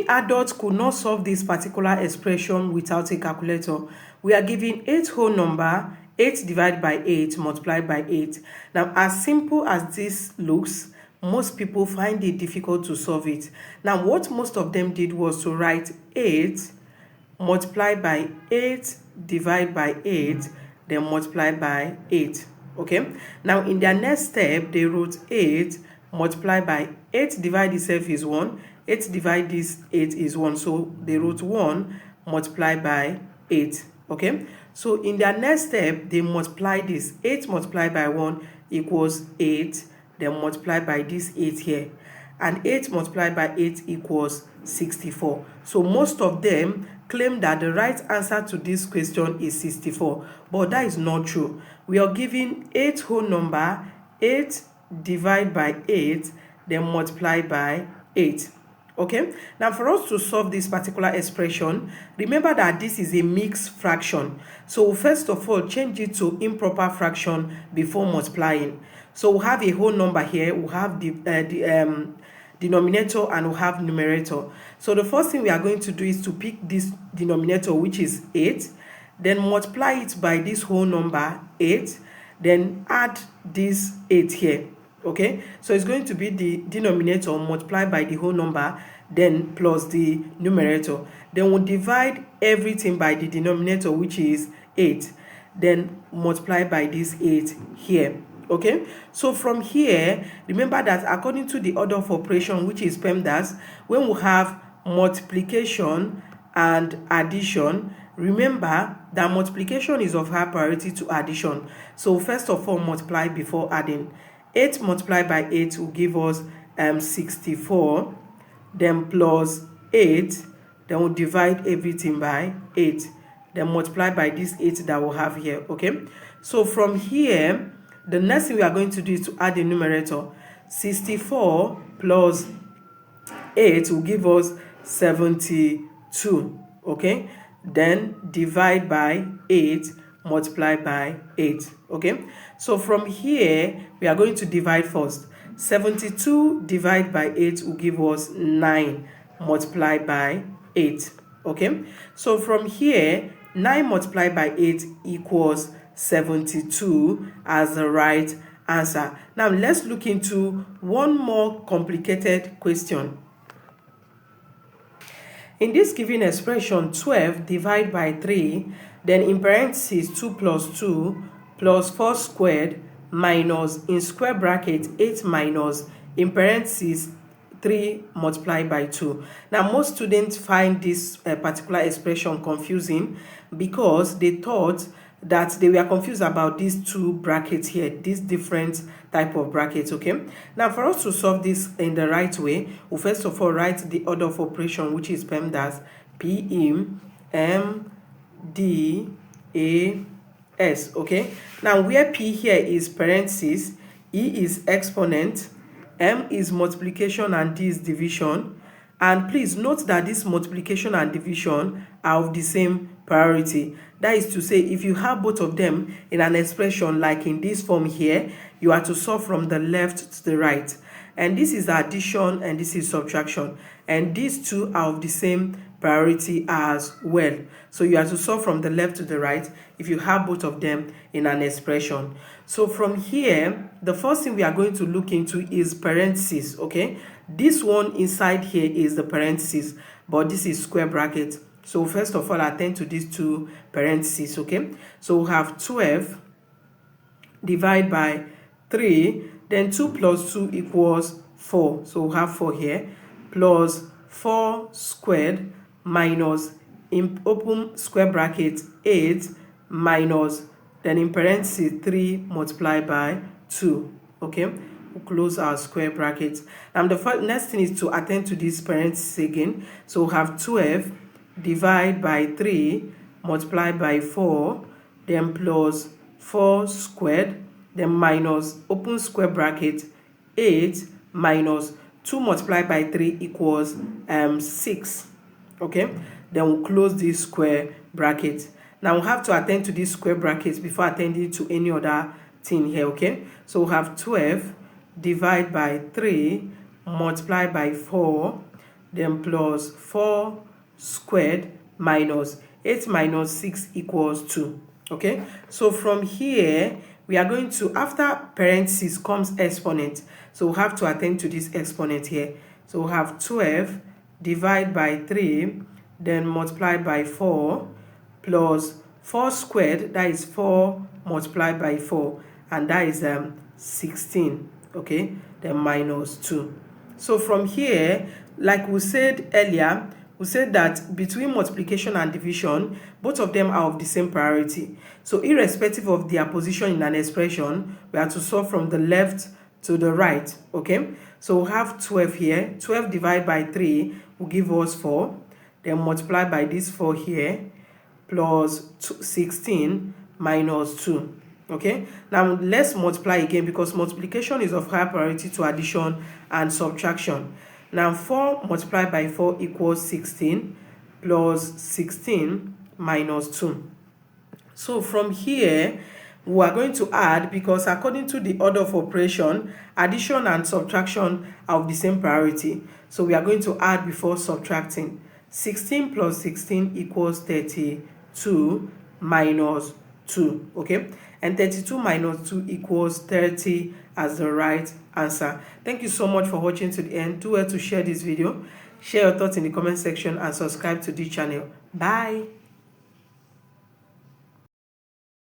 Many adults could not solve this particular expression without a calculator. We are given 8 whole number, 8 divided by 8 multiplied by 8. Now, as simple as this looks, most people find it difficult to solve it. Now, what most of them did was to write 8 multiplied by 8 divided by 8, then multiply by 8. Okay, now in their next step, they wrote 8 multiplied by 8 divided itself is 1, 8 divided this 8 is 1, so they wrote 1 multiplied by 8. Okay, so in their next step, they multiply this. 8 multiplied by 1 equals 8, then multiply by this 8 here, and 8 multiplied by 8 equals 64. So most of them claim that the right answer to this question is 64, but that is not true. We are given 8 whole number, 8 divided by 8, then multiply by 8. Okay, now for us to solve this particular expression, remember that this is a mixed fraction. So first of all, change it to improper fraction before multiplying. So we have a whole number here, we have the denominator and we have numerator. So the first thing we are going to do is to pick this denominator, which is 8, then multiply it by this whole number 8, then add this 8 here. Okay, so it's going to be the denominator multiplied by the whole number, then plus the numerator. Then we'll divide everything by the denominator, which is 8, then multiply by this 8 here. Okay, so from here, remember that according to the order of operation, which is PEMDAS, when we have multiplication and addition, remember that multiplication is of high priority to addition. So first of all, multiply before adding. 8 multiplied by 8 will give us 64, then plus 8, then we'll divide everything by 8, then multiply by this 8 that we'll have here. Okay, so from here, the next thing we are going to do is to add the numerator. 64 plus 8 will give us 72. Okay, then divide by 8, multiply by 8. Okay, so from here, we are going to divide first. 72 divided by 8 will give us 9, multiplied by 8. Okay, so from here, 9 multiplied by 8 equals 72 as the right answer. Now let's look into one more complicated question. In this given expression, 12 divided by 3, then in parentheses 2 plus 2 plus 4 squared minus in square bracket 8 minus in parentheses 3 multiplied by 2. Now most students find this particular expression confusing because they thought that they were confused about these two brackets here, these different type of brackets. Okay, now for us to solve this in the right way, we'll first of all write the order of operation, which is PEMDAS, P-E-M-D-A-S. Okay, now where P here is parentheses, E is exponent, M is multiplication, and D is division. And please note that this multiplication and division are of the same priority. That is to say, if you have both of them in an expression like in this form here, you are to solve from the left to the right. And this is addition and this is subtraction. And these two are of the same priority as well. So you are to solve from the left to the right if you have both of them in an expression. So from here, the first thing we are going to look into is parentheses. Okay, this one inside here is the parentheses, but this is square bracket. So first of all, attend to these two parentheses. Okay, so we have 12 divided by 3, then 2 plus 2 equals 4. So we have 4 here, plus 4 squared minus in open square bracket 8 minus then in parentheses 3 multiplied by 2. Okay, we'll close our square brackets. And the next thing is to attend to this parentheses again. So we have 12 divided by 3 multiplied by 4, then plus 4 squared, then minus open square bracket 8 minus 2 multiplied by 3 equals 6. Okay, then we'll close this square bracket. Now we have to attend to these square brackets before attending to any other thing here. Okay, so we have 12 divided by 3 multiplied by 4, then plus 4 squared minus 8 minus 6 equals 2. Okay, so from here we are going to, after parentheses comes exponent, so we have to attend to this exponent here. So we have 12 divided by 3, then multiply by 4, plus 4 squared, that is 4 multiplied by 4, and that is 16. Okay, then minus 2. So from here, like we said earlier, we said that between multiplication and division, both of them are of the same priority. So irrespective of their position in an expression, we have to solve from the left to the right. Okay, so we have 12 here. 12 divided by 3 will give us 4. Then multiply by this 4 here, plus 16 minus 2. Okay, now let's multiply again, because multiplication is of higher priority to addition and subtraction. Now 4 multiplied by 4 equals 16, plus 16 minus 2. So from here we are going to add, because according to the order of operation, addition and subtraction are of the same priority. So we are going to add before subtracting. 16 plus 16 equals 32 minus 2. Okay, and 32 minus 2 equals 30 as the right answer. Thank you so much for watching to the end. Do well to share this video, share your thoughts in the comment section, and subscribe to the channel. Bye.